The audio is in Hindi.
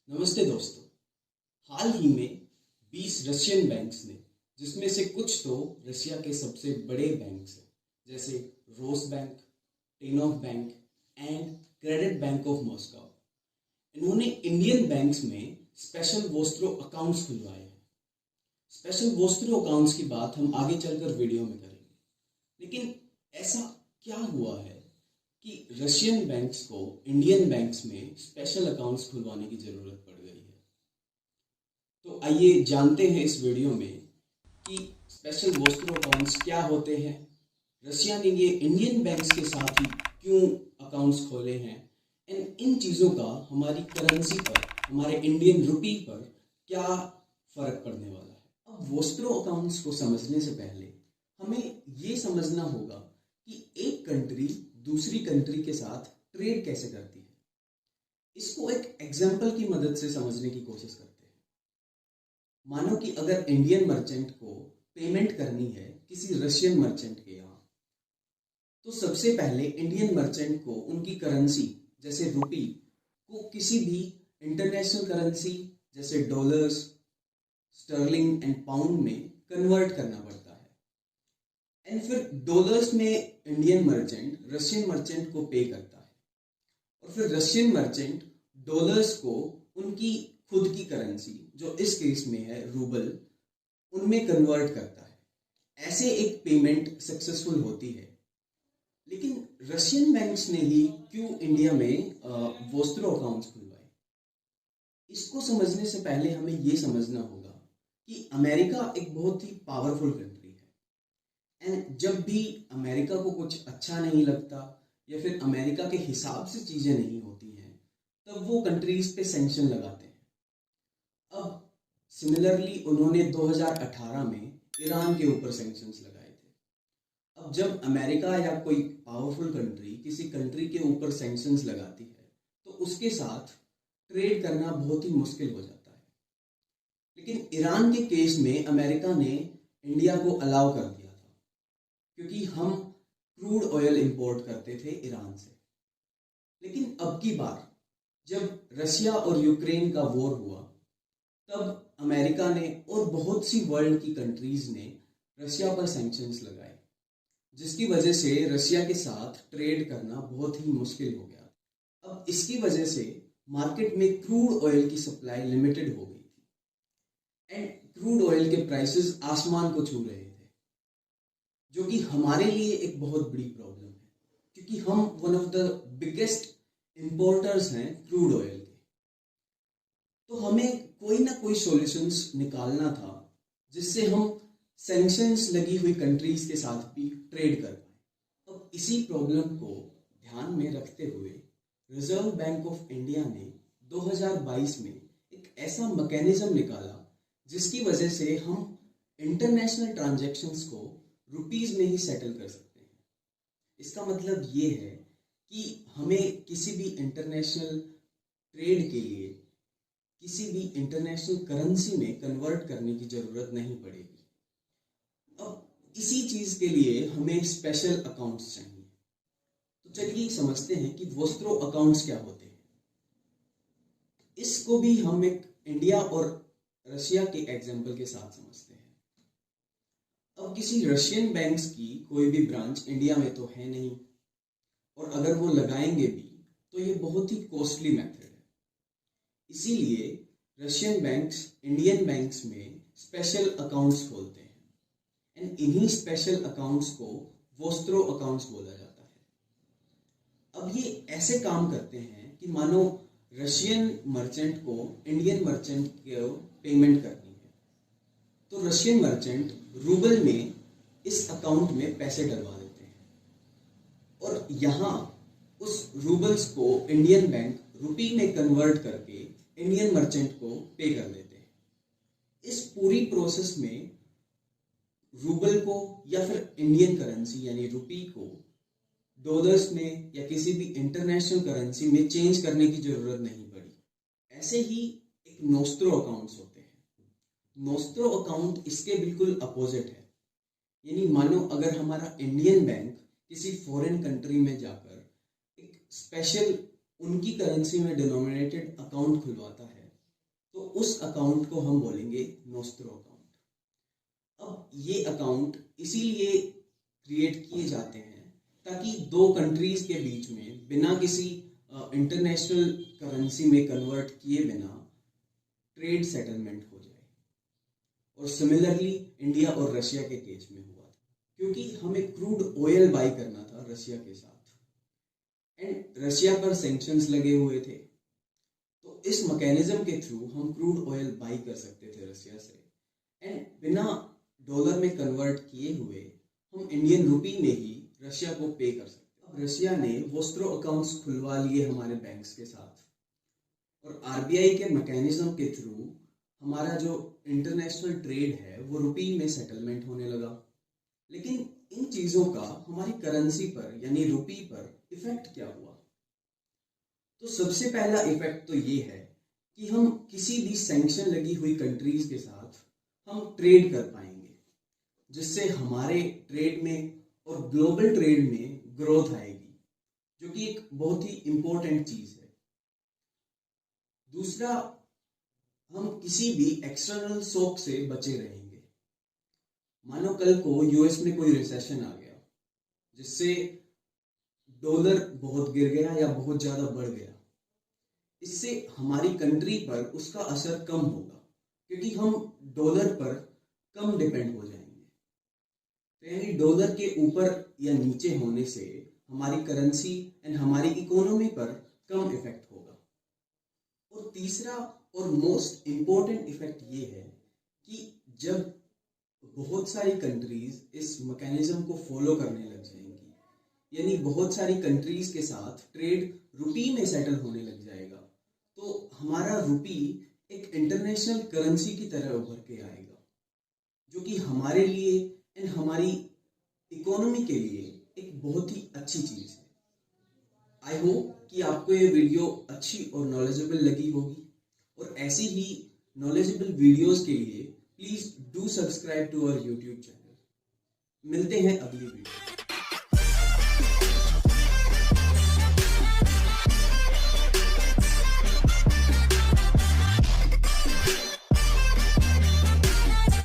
नमस्ते दोस्तों। हाल ही में 20 रशियन बैंक्स ने, जिसमें से कुछ तो रशिया के सबसे बड़े बैंक्स हैं, जैसे Rosbank, Tinkoff bank and credit bank of Moscow, इन्होंने इंडियन बैंक्स में स्पेशल वोस्त्रो अकाउंट्स खुलवाए हैं। स्पेशल वोस्त्रो अकाउंट्स की बात हम आगे चलकर वीडियो में करेंगे, लेकिन ऐसा क्या हुआ है कि रशियन बैंक्स को इंडियन बैंक्स में स्पेशल अकाउंट्स खुलवाने की ज़रूरत पड़ गई है। तो आइए जानते हैं इस वीडियो में कि स्पेशल वोस्त्रो अकाउंट्स क्या होते हैं, रशिया ने ये इंडियन बैंक्स के साथ ही क्यों अकाउंट्स खोले हैं, एंड इन चीज़ों का हमारी करेंसी पर, हमारे इंडियन रुपी पर क्या फ़र्क पड़ने वाला है। अब वोस्त्रो अकाउंट्स को समझने से पहले हमें ये समझना होगा कि एक कंट्री दूसरी कंट्री के साथ ट्रेड कैसे करती है। इसको एक एग्जाम्पल की मदद से समझने की कोशिश करते हैं। मानो कि अगर इंडियन मर्चेंट को पेमेंट करनी है किसी रशियन मर्चेंट के यहाँ, तो सबसे पहले इंडियन मर्चेंट को उनकी करेंसी जैसे रुपी को किसी भी इंटरनेशनल करेंसी जैसे डॉलर्स, स्टर्लिंग एंड पाउंड में कन्वर्ट करना पड़ता है। एंड फिर डॉलर्स में इंडियन मर्चेंट रशियन मर्चेंट को पे करता है, और फिर रशियन मर्चेंट डॉलर्स को उनकी खुद की करेंसी, जो इस केस में है रूबल, उनमें कन्वर्ट करता है। ऐसे एक पेमेंट सक्सेसफुल होती है। लेकिन रशियन बैंक्स ने ही क्यों इंडिया में वोस्त्रो अकाउंट्स खुलवाए? इसको समझने से पहले हमें ये समझना होगा कि अमेरिका एक बहुत ही पावरफुल कंट्री है, एंड जब भी अमेरिका को कुछ अच्छा नहीं लगता या फिर अमेरिका के हिसाब से चीज़ें नहीं होती हैं, तब वो कंट्रीज पे सैंक्शन लगाते हैं। अब सिमिलरली उन्होंने 2018 में ईरान के ऊपर सैंक्शंस लगाए थे। अब जब अमेरिका या कोई पावरफुल कंट्री किसी कंट्री के ऊपर सैंक्शंस लगाती है, तो उसके साथ ट्रेड करना बहुत ही मुश्किल हो जाता है। लेकिन ईरान के केस में अमेरिका ने इंडिया को अलाउ कर दिया था, क्योंकि हम क्रूड ऑयल इंपोर्ट करते थे ईरान से। लेकिन अब की बार जब रशिया और यूक्रेन का वॉर हुआ, तब अमेरिका ने और बहुत सी वर्ल्ड की कंट्रीज ने रशिया पर सैंक्शंस लगाए, जिसकी वजह से रशिया के साथ ट्रेड करना बहुत ही मुश्किल हो गया। अब इसकी वजह से मार्केट में क्रूड ऑयल की सप्लाई लिमिटेड हो गई थी, एंड क्रूड ऑयल के प्राइसेस आसमान को छू रहे थे, जो कि हमारे लिए एक बहुत बड़ी प्रॉब्लम है, क्योंकि हम one of the biggest importers हैं क्रूड ऑयल के। तो हमें कोई ना कोई सॉल्यूशंस निकालना था जिससे हम सैंक्शंस लगी हुई कंट्रीज के साथ भी ट्रेड कर पाए। अब इसी प्रॉब्लम को ध्यान में रखते हुए रिजर्व बैंक ऑफ इंडिया ने 2022 में एक ऐसा मैकेनिज्म निकाला जिसकी वजह से हम इंटरनेशनल ट्रांजैक्शंस को रुपीस में ही सेटल कर सकते हैं। इसका मतलब ये है कि हमें किसी भी इंटरनेशनल ट्रेड के लिए किसी भी इंटरनेशनल करेंसी में कन्वर्ट करने की ज़रूरत नहीं पड़ेगी। अब इसी चीज़ के लिए हमें स्पेशल अकाउंट्स चाहिए। तो चलिए समझते हैं कि वोस्त्रो अकाउंट्स क्या होते हैं। इसको भी हम एक इंडिया और रशिया के एग्जाम्पल के साथ समझते हैं। अब किसी रशियन बैंक्स की कोई भी ब्रांच इंडिया में तो है नहीं, और अगर वो लगाएंगे भी तो ये बहुत ही कॉस्टली मेथड है। इसीलिए रशियन बैंक्स इंडियन बैंक्स में स्पेशल अकाउंट्स खोलते हैं, एंड इन्हीं स्पेशल अकाउंट्स को वोस्त्रो अकाउंट्स बोला जाता है। अब ये ऐसे काम करते हैं कि मानो रशियन मर्चेंट को इंडियन मर्चेंट को पेमेंट करनी है, तो रशियन मर्चेंट रूबल में इस अकाउंट में पैसे डलवा देते हैं, और यहाँ उस रूबल्स को इंडियन बैंक रुपी में कन्वर्ट करके इंडियन मर्चेंट को पे कर देते हैं। इस पूरी प्रोसेस में रूबल को या फिर इंडियन करेंसी यानी रुपी को डॉलर्स में या किसी भी इंटरनेशनल करेंसी में चेंज करने की जरूरत नहीं पड़ी। ऐसे ही एक नोस्त्रो अकाउंट्स होते हैं। नोस्त्रो अकाउंट इसके बिल्कुल अपोजिट है। यानी मानो अगर हमारा इंडियन बैंक किसी फॉरेन कंट्री में जाकर एक स्पेशल उनकी करेंसी में डिनोमिनेटेड अकाउंट खुलवाता है, उस अकाउंट को हम बोलेंगे नोस्ट्रो अकाउंट। अब ये अकाउंट इसीलिए क्रिएट किए जाते हैं ताकि दो कंट्रीज के बीच में बिना किसी इंटरनेशनल करेंसी में कन्वर्ट किए बिना ट्रेड सेटलमेंट हो जाए। और सिमिलरली इंडिया और रशिया के केस में हुआ था, क्योंकि हमें क्रूड ऑयल बाई करना था रशिया के साथ एंड रशिया पर सैंक्शंस लगे हुए थे। तो इस मैकेनिज्म के थ्रू हम क्रूड ऑयल बाई कर सकते थे रशिया से एंड बिना डॉलर में कन्वर्ट किए हुए हम इंडियन रुपी में ही रशिया को पे कर सकते। अब रशिया ने वोस्ट्रो अकाउंट्स खुलवा लिए हमारे बैंक्स के साथ और आरबीआई के मैकेनिज्म के थ्रू हमारा जो इंटरनेशनल ट्रेड है वो रुपी में सेटलमेंट होने लगा। लेकिन इन चीज़ों का हमारी करेंसी पर यानी रुपी पर इफेक्ट क्या हुआ? तो सबसे पहला इफेक्ट तो ये है कि हम किसी भी सैंक्शन लगी हुई कंट्रीज के साथ हम ट्रेड कर पाएंगे, जिससे हमारे ट्रेड में और ग्लोबल ट्रेड में ग्रोथ आएगी, जो कि एक बहुत ही इंपॉर्टेंट चीज है। दूसरा, हम किसी भी एक्सटर्नल शॉक से बचे रहेंगे। मानो कल को यूएस में कोई रिसेशन आ गया जिससे डॉलर बहुत गिर गया या बहुत ज्यादा बढ़ गया, इससे हमारी कंट्री पर उसका असर कम होगा क्योंकि हम डॉलर पर कम डिपेंड हो जाएंगे। तो यानी डॉलर के ऊपर या नीचे होने से हमारी करेंसी एंड हमारी इकोनॉमी पर कम इफेक्ट होगा। और तीसरा और मोस्ट इम्पोर्टेंट इफेक्ट ये है कि जब बहुत सारी कंट्रीज इस मैकेनिज्म को फॉलो करने लग जाएंगी, यानी बहुत सारी कंट्रीज के साथ ट्रेड रुपी में सेटल होने लग जाएगा, तो हमारा रुपी एक इंटरनेशनल करेंसी की तरह उभर के आएगा, जो कि हमारे लिए एंड हमारी इकोनॉमी के लिए एक बहुत ही अच्छी चीज है। आई होप कि आपको ये वीडियो अच्छी और नॉलेजेबल लगी होगी और ऐसी ही नॉलेजेबल वीडियोस के लिए please do subscribe to our YouTube channel. मिलते हैं अगली वीडियो।